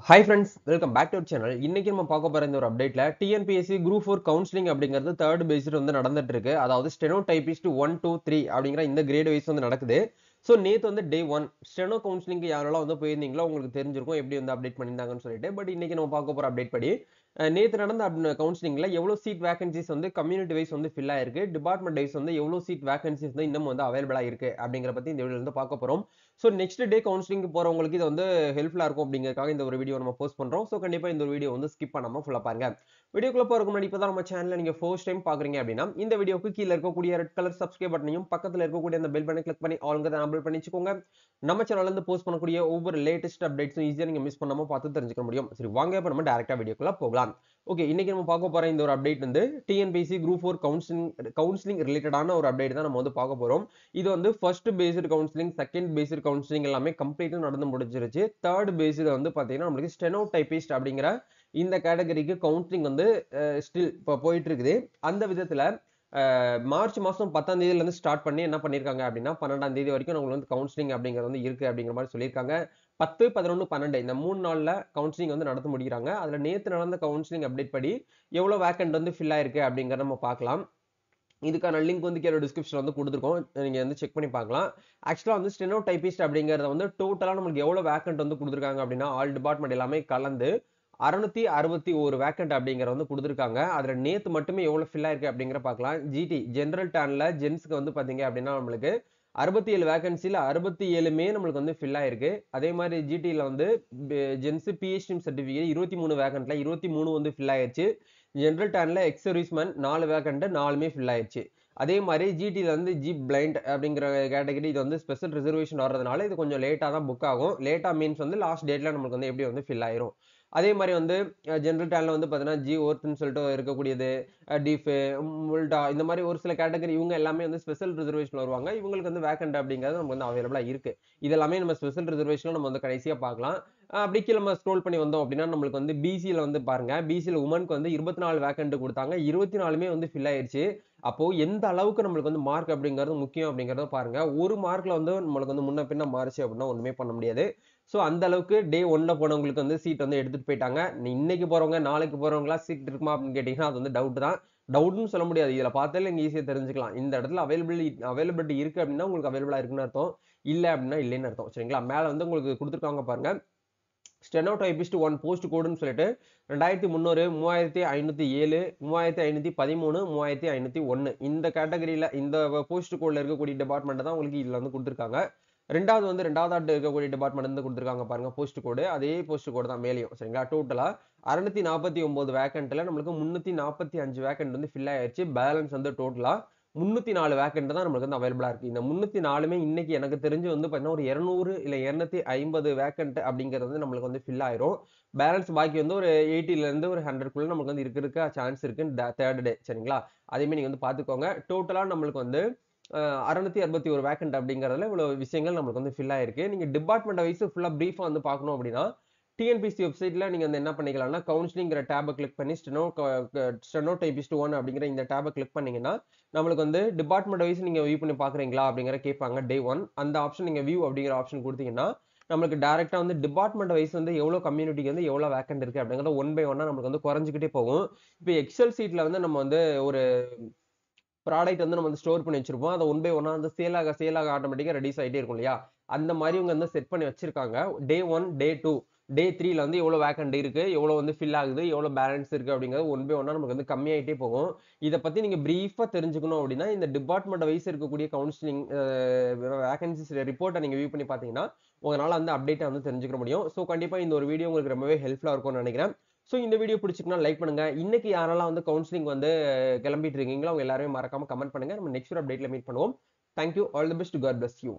Hi friends, welcome back to our channel. இன்னைக்கு நம்ம பார்க்க போற இந்த ஒரு அப்டேட்ல டிஎன்பிஎஸ்சி குரூப் 4 கவுன்சிலிங் அப்படிங்கிறது தேர்ட் பேஸ்ட் வந்து நடந்துட்டு இருக்கு. அதாவது ஸ்டெனோ டைபிஸ்ட் 1 2 3 அப்படிங்கிற இந்த கிரேட் வைஸ் வந்து நடக்குது. ஸோ நேத்து வந்து டே 1 ஸ்டெனோ கவுன்சிலிங்க்கு யாரெல்லாம் வந்து போயிருந்தீங்களோ உங்களுக்கு தெரிஞ்சிருக்கும் எப்படி வந்து அப்டேட் பண்ணியிருந்தாங்கன்னு சொல்லிட்டு. பட் இன்னைக்கு நம்ம பார்க்க போற அப்டேட் படி நேத்து நடந்த கவுன்சிலிங்ல எவ்வளவு சீட் வேகன்சிஸ் வந்து கம்யூனிட்டி வைஸ் வந்து ஃபில் ஆயிருக்கு, டிபார்ட்மெண்ட் வைஸ் வந்து எவ்வளவு சீட் வேகன்சிஸ் வந்து இன்னும் வந்து அவைலபிளா இருக்கு அப்படிங்கிற பத்தி இந்த வீடியோல வந்து பார்க்க போறோம். ஸோ நெக்ஸ்ட் டே கவுன்சிலிங் போறவங்களுக்கு இது வந்து ஹெல்ப்ஃபுல்லா இருக்கும் அப்படிங்கிறதுக்காக இந்த ஒரு வீடியோ நம்ம போஸ்ட் பண்றோம். ஸோ கண்டிப்பா இந்த ஒரு வீடியோ வந்து ஸ்கிப் பண்ணாம ஃபுல்லா பாருங்க. வீடியோக்குள்ள போறதுக்கு முன்னாடி இப்பதான் நம்ம சேனலை நீங்க ஃபர்ஸ்ட் டைம் பாக்குறீங்க அப்படின்னா இந்த வீடியோக்கு கீழே இருக்கக்கூடிய ரெட் கலர் சப்ஸ்கிரைப் பட்டனையும் பக்கத்துல இருக்கக்கூடிய அந்த பெல் பட்டனை கிளிக் பண்ணி ஆல்ங்கிறத எனேபிள் பண்ணிச்சுக்கோங்க. நம்ம சேனல்ல இருந்து போஸ்ட் பண்ணக்கூடிய ஒவ்வொரு லேட்டஸ்ட் அப்டேட்ஸும் ஈஸியா நீங்க மிஸ் பண்ணாம பார்த்து தெரிஞ்சுக்க முடியும். சரி வாங்க இப்ப நம்ம டைரக்டா வீடியோக்குள்ள போகலாம். ஓகே, இன்னைக்கு நம்ம பார்க்க போற இந்த ஒரு அப்டேட் வந்து டிஎன்பிஎஸ்சி குரூப் 4 கவுன்சிலிங் ரிலேட்டடான ஒரு அப்டேட் தான் நம்ம வந்து பார்க்க போறோம். இது வந்து first based counselling, second based counselling எல்லாமே கம்ப்ளீட்டா நடந்து முடிஞ்சிருச்சு. தேர்ட் பேஸ்டு வந்து பாத்தீங்கன்னா நம்மளுக்கு ஸ்டெனோ டைபிஸ்ட் அப்படிங்கிற இந்த கேட்டகரிக்கு கவுன்சிலிங் வந்து ஸ்டில் இப்போ போயிட்டு இருக்குது. அந்த விதத்துல மார்ச் மாசம் 10ஆம் தேதியில இருந்து ஸ்டார்ட் பண்ணி என்ன பண்ணிருக்காங்க அப்படின்னா 12ஆம் தேதி வரைக்கும் உங்களுக்கு வந்து கவுன்சிலிங் அப்படிங்கிறது வந்து இருக்கு அப்படிங்கிற மாதிரி சொல்லியிருக்காங்க. 10, 11, 12 இந்த 3 நாள்ல கவுன்சிலிங் வந்து நடத்த முடிகிறாங்க. அதுல நேத்து நடந்த கவுன்சிலிங் அப்டேட் படி எவ்வளவு வேக்கன்ட் வந்து ஃபில் ஆயிருக்கு அப்படிங்கறத நம்ம பார்க்கலாம். இதுக்கான லிங்க் வந்து கீழே டிஸ்கிரிப்ஷன்ல வந்து கொடுத்துருக்கோம். நீங்க வந்து செக் பண்ணி பார்க்கலாம். ஆக்சுவலா வந்து ஸ்டெனோ டைபிஸ்ட் அப்படிங்கறத வந்து டோட்டலா நமக்கு எவ்வளவு வேக்கன்ட் வந்து கொடுத்துருக்காங்க அப்படின்னா ஆல் டிபார்ட்மெண்ட் எல்லாமே கலந்து 661 வேக்கன்ட் அப்படிங்கறத வந்து கொடுத்துருக்காங்க. அதுல நேத்து மட்டுமே எவ்வளவு ஃபில் ஆயிருக்கு அப்படிங்கிற பார்க்கலாம். ஜிடி ஜெனரல் டேன்ல ஜென்ஸ்க்கு வந்து பாத்தீங்க அப்படின்னா நம்மளுக்கு 67 வேகன்சில 67மே நம்மளுக்கு வந்து ஃபில் ஆயிருக்கு. அதே மாதிரி ஜிடில வந்து ஜென்ஸ் பிஹெச்டி சர்டிபிகேட் 23 வேகன்ட்ல 23 வந்து ஃபில் ஆயிருச்சு. ஜெனரல் டேன்ல எக்ஸ் சர்வீஸ்மேன் 4 வேகன்ட் 4மே ஃபில் ஆயிருச்சு. அதே மாதிரி ஜிடில வந்து ஜி பிளைண்ட் அப்படிங்கிற கேட்டகரி இது வந்து ஸ்பெஷல் ரிசர்வேஷன் வர்றதுனால இது கொஞ்சம் லேட்டா தான் புக் ஆகும். லேட்டா மீன்ஸ் வந்து லாஸ்ட் டேட்ல நமக்கு வந்து எப்படி வந்து ஃபில் ஆயிரும். அதே மாதிரி வந்து ஜெனரல் டேன்ல வந்து பாத்தீங்கன்னா ஜி ஒர்த்னு சொல்லிட்டு இருக்கக்கூடியது, டிஃப், முல்டா இந்த மாதிரி ஒரு சில கேட்டகரி இவங்க எல்லாமே வந்து ஸ்பெஷல் ரிசர்வேஷன் வருவாங்க. இவங்களுக்கு வந்து வேக்கன்ட் அப்படிங்கிறது நமக்கு வந்து அவைலபிளா இருக்கு. இதெல்லாமே நம்ம ஸ்பெஷல் ரிசர்வேஷன் நம்ம வந்து கடைசியா பார்க்கலாம். அப்படி கீழே நம்ம ஸ்க்ரோல் பண்ணி வந்தோம் அப்படின்னா நம்மளுக்கு வந்து பிசில வந்து பாருங்க, பிசில உமனுக்கு வந்து 24 வேக்கன்ட் கொடுத்தாங்க. 24மே வந்து ஃபில் ஆயிருச்சு. அப்போ எந்த அளவுக்கு நம்மளுக்கு வந்து மார்க் அப்படிங்கிறது முக்கியம் அப்படிங்கறத பாருங்க. ஒரு மார்க்ல வந்து நம்மளுக்கு வந்து முன்ன பின்ன மாறுச்சு அப்படின்னா ஒண்ணுமே பண்ண முடியாது. சோ அந்த அளவுக்கு டே 1ல போனவங்களுக்கு வந்து சீட் வந்து எடுத்துட்டு போயிட்டாங்க. இன்னைக்கு போறவங்க நாளைக்கு போறவங்களா சீட் இருக்குமா அப்படின்னு கேட்டீங்கன்னா அது வந்து டவுட் தான். டவுட்னு சொல்ல முடியாது. இதுல பார்த்தாலே நீங்க ஈஸியா தெரிஞ்சுக்கலாம். இந்த இடத்துல அவைலபிலிட்டி இருக்கு அப்படின்னா உங்களுக்கு அவைலபிளா இருக்குன்னு அர்த்தம். இல்ல அப்படின்னா இல்லைன்னு அர்த்தம். சரிங்களா? மேல வந்து உங்களுக்கு கொடுத்துருக்காங்க பாருங்க. ஸ்டெனோ டைபிஸ்ட் 1 போஸ்ட் கோடுன்னு சொல்லிட்டு 2300, 3507, 3513, 3501 இந்த கேட்டகரியில இந்த போஸ்ட் கோட்ல இருக்கக்கூடிய டிபார்ட்மெண்ட் தான் உங்களுக்கு இதுல வந்து கொடுத்துருக்காங்க. ரெண்டாவது வந்து ரெண்டாவது ஆண்டு இருக்கக்கூடிய டிபார்ட்மெண்ட் வந்து கொடுத்துருக்காங்க பாருங்க போஸ்ட் கோடு. அதே போஸ்ட் கோடு தான் மேலேயும். சரிங்களா? டோட்டலா 649 வேக்கன்ட்ல நம்மளுக்கு 345 வேக்கன்ட் வந்து ஃபில் ஆயிருச்சு. பேலன்ஸ் வந்து டோட்டலா 304 வேக்கன்ட் தான் நம்மளுக்கு வந்து அவைலபிளா இருக்கு. இந்த 304மே இன்னைக்கு எனக்கு தெரிஞ்சு வந்து பாத்தீங்கன்னா ஒரு 200 இல்ல 250 வேக்கன்ட் அப்படிங்கிறது வந்து நம்மளுக்கு வந்து ஃபில் ஆயிரும். பேலன்ஸ் பாக்கி வந்து ஒரு 80ல இருந்து ஒரு 100க்குள்ள நமக்கு வந்து இருக்க சான்ஸ் இருக்கு தேர்ட் டே. சரிங்களா? அதையுமே நீங்க வந்து பாத்துக்கோங்க. டோட்டலா நம்மளுக்கு வந்து 661 வேக்கன்ட் அப்படிங்கறதுல இவ்வளவு விஷயங்கள் நம்மளுக்கு வந்து ஃபில் ஆயிருக்கு. நீங்க டிபார்ட்மெண்ட் வைஸ் ஃபுல்லா பிரீஃபா வந்து பார்க்கணும் அப்படின்னா டிஎன்பிஎஸ்சி வெப்சைட்ல நீங்க வந்து என்ன பண்ணிக்கலாம்னா கவுன்சிலிங்கிற டேபை கிளிக் பண்ணி ஸ்டெனோ டைபிஸ்ட் 1 அப்படிங்கிற இந்த டேபை கிளிக் பண்ணீங்கன்னா நம்மளுக்கு வந்து டிபார்ட்மெண்ட் வைஸ் நீங்க வியூ பண்ணி பாக்குறீங்களா அப்படிங்கிற கேட்பாங்க. டே 1 அந்த ஆப்ஷன் நீங்க வியூ அப்படிங்கிற ஆப்ஷன் கொடுத்தீங்கன்னா நம்மளுக்கு டைரக்டா வந்து டிபார்ட்மெண்ட் வைஸ் வந்து எவ்வளவு கம்யூனிட்டிக்கு வந்து எவ்வளவு வேக்கன்ட் இருக்கு அப்படிங்கறது ஒன் பை ஒன்னா நமக்கு வந்து குறைஞ்சிக்கிட்டே போகும். இப்போ எக்ஸல் சீட்ல வந்து நம்ம வந்து ஒரு ப்ராடக்ட் வந்து நம்ம வந்து ஸ்டோர் பண்ணி வச்சிருப்போம். அதை ஒன் பை ஒன்னா வந்து சேல் ஆக ஆட்டோமேட்டிக்கா ரெடியூஸ் ஆயிட்டே இருக்கும் இல்லையா? அந்த மாதிரி இவங்க வந்து செட் பண்ணி வச்சிருக்காங்க. டே 1, டே 2, டே 3ல வந்து எவ்வளவு வேக்கன்ட் இருக்கு, எவ்வளவு வந்து ஃபில் ஆகுது, எவ்வளவு பேலன்ஸ் இருக்கு அப்படிங்கிறது ஒன் பை ஒன்னா நமக்கு வந்து கம்மியாயிட்டே போகும். இதை பத்தி நீங்க பிரீஃபா தெரிஞ்சுக்கணும் அப்படின்னா இந்த டிபார்ட்மெண்ட் வைஸ் இருக்கக்கூடிய கவுன்சிலிங் வேகன்சிஸ் ரிப்போர்ட்டை நீங்க வியூ பண்ணி பாத்தீங்கன்னா உங்களால வந்து அப்டேட்டா வந்து தெரிஞ்சுக்க முடியும். ஸோ கண்டிப்பா இந்த ஒரு வீடியோ உங்களுக்கு ரொம்பவே ஹெல்ப்ஃபுல்லா இருக்கும்னு நினைக்கிறேன். ஸோ இந்த வீடியோ பிடிச்சிருக்குன்னா லைக் பண்ணுங்க. இன்னைக்கு யாரெல்லாம் வந்து கவுன்சிலிங் வந்து கிளம்பிட்டு இருக்கீங்களோ அவங்க எல்லாருமே மறக்காம கமெண்ட் பண்ணுங்க. நம்ம நெக்ஸ்ட் அப்டேட்ல மீட் பண்ணுவோம். Thank you. All the best. God bless you.